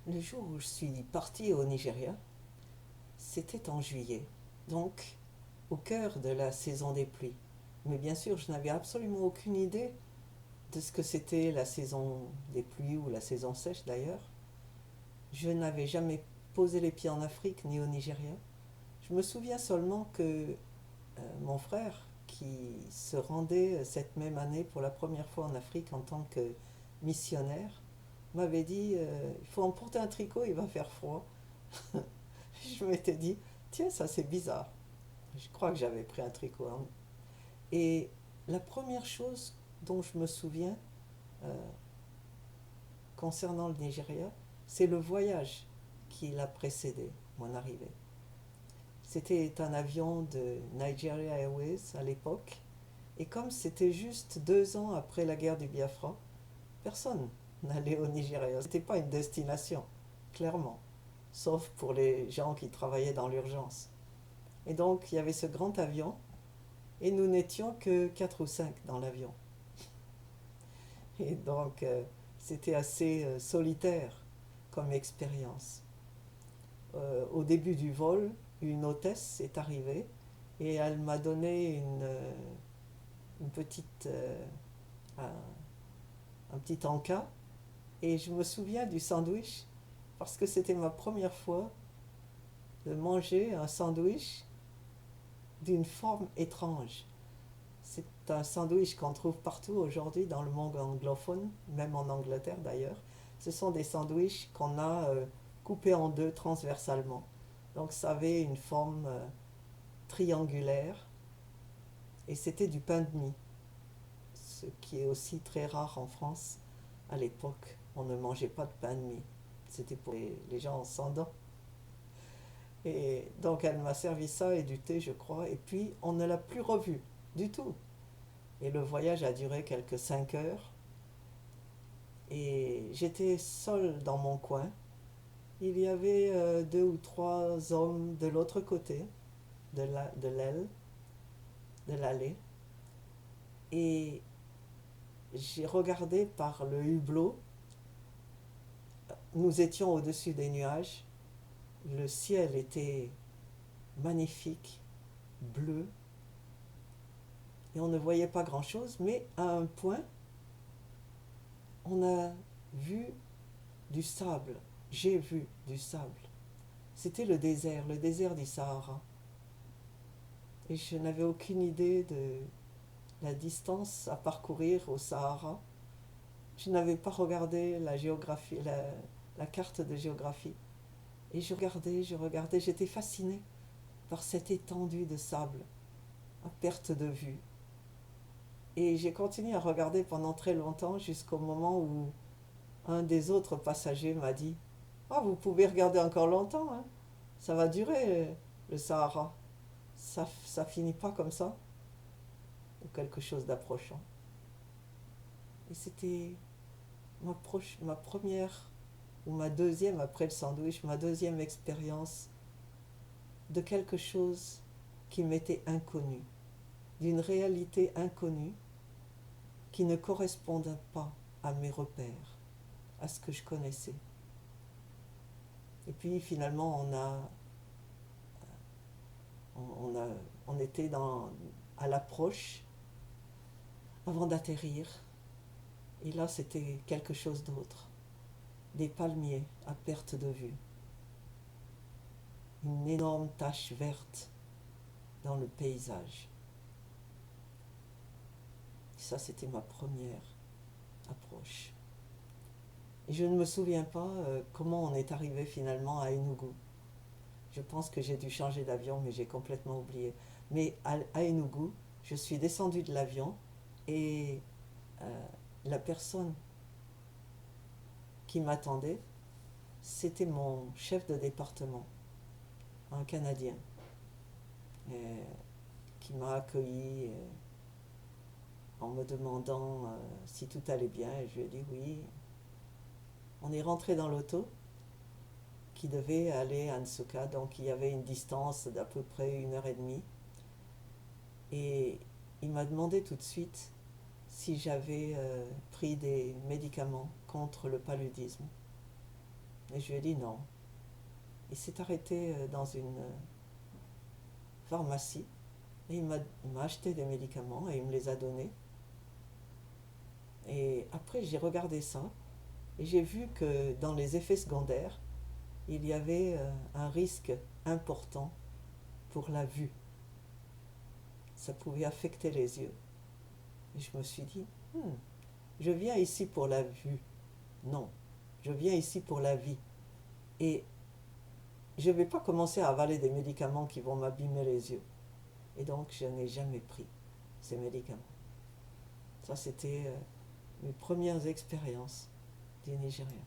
Le jour où je suis partie au Nigeria, c'était en juillet, donc au cœur de la saison des pluies. Mais bien sûr, je n'avais absolument aucune idée de ce que c'était la saison des pluies ou la saison sèche d'ailleurs. Je n'avais jamais posé les pieds en Afrique ni au Nigeria. Je me souviens seulement que mon frère, qui se rendait cette même année pour la première fois en Afrique en tant que missionnaire, m'avait dit il faut emporter un tricot, il va faire froid. Je m'étais dit tiens, ça c'est bizarre. Je crois que j'avais pris un tricot, hein. Et la première chose dont je me souviens euh, concernant le Nigeria, c'est le voyage qui l'a précédé, mon arrivée. C'était un avion de Nigeria Airways à l'époque. Et comme c'était juste 2 ans après la guerre du Biafra, personne n'allait au Nigeria. C'était pas une destination, clairement. Sauf pour les gens qui travaillaient dans l'urgence. Et donc, il y avait ce grand avion, et nous n'étions que 4 ou 5 dans l'avion. Et donc, c'était assez solitaire comme expérience. Au début du vol, une hôtesse est arrivée et elle m'a donné une petite, un, un petit encas. Et je me souviens du sandwich parce que c'était ma première fois de manger un sandwich d'une forme étrange. C'est un sandwich qu'on trouve partout aujourd'hui dans le monde anglophone, même en Angleterre d'ailleurs. Ce sont des sandwichs qu'on a coupés en deux transversalement. Donc ça avait une forme triangulaire et c'était du pain de mie, ce qui est aussi très rare en France. À l'époque, on ne mangeait pas de pain de mie. C'était pour les gens sans dents. Et donc elle m'a servi ça et du thé, je crois. Et puis on ne l'a plus revu du tout. Et le voyage a duré quelques 5 heures. Et j'étais seule dans mon coin. Il y avait deux ou trois hommes de l'autre côté de l'aile, de l'allée. Et j'ai regardé par le hublot. Nous étions au-dessus des nuages. Le ciel était magnifique, bleu. Et on ne voyait pas grand-chose. Mais à un point, on a vu du sable. J'ai vu du sable. C'était le désert du Sahara. Et je n'avais aucune idée de la distance à parcourir au Sahara. Je n'avais pas regardé la géographie, la carte de géographie. Et je regardais, j'étais fascinée par cette étendue de sable à perte de vue. Et j'ai continué à regarder pendant très longtemps jusqu'au moment où un des autres passagers m'a dit ah, vous pouvez regarder encore longtemps, hein. Ça va durer le Sahara. Ça finit pas comme ça. Ou quelque chose d'approchant. Et c'était ma première ou ma deuxième après le sandwich, ma deuxième expérience de quelque chose qui m'était inconnu, d'une réalité inconnue qui ne correspondait pas à mes repères, à ce que je connaissais. Et puis finalement, on, a, on était à l'approche avant d'atterrir. Et là, c'était quelque chose d'autre. Des palmiers à perte de vue. Une énorme tache verte dans le paysage. Et ça, c'était ma première approche. Et je ne me souviens pas comment on est arrivé finalement à Enugu. Je pense que j'ai dû changer d'avion, mais j'ai complètement oublié. Mais à Enugu, je suis descendue de l'avion et euh, la personne qui m'attendait, c'était mon chef de département, un Canadien, euh, qui m'a accueilli en me demandant si tout allait bien. Et je lui ai dit oui. On est rentré dans l'auto qui devait aller à Nsuka, donc il y avait une distance d'à peu près 1 heure et demie. Et il m'a demandé tout de suite si j'avais pris des médicaments contre le paludisme. Et je lui ai dit non. Il s'est arrêté dans une pharmacie et il m'a acheté des médicaments et il me les a donnés. Et après, j'ai regardé ça et j'ai vu que dans les effets secondaires, il y avait un risque important pour la vue. Ça pouvait affecter les yeux. Et je me suis dit, hmm, je viens ici pour la vue. Non, je viens ici pour la vie. Et je ne vais pas commencer à avaler des médicaments qui vont m'abîmer les yeux. Et donc, je n'ai jamais pris ces médicaments. Ça, c'était mes premières expériences du Nigeria.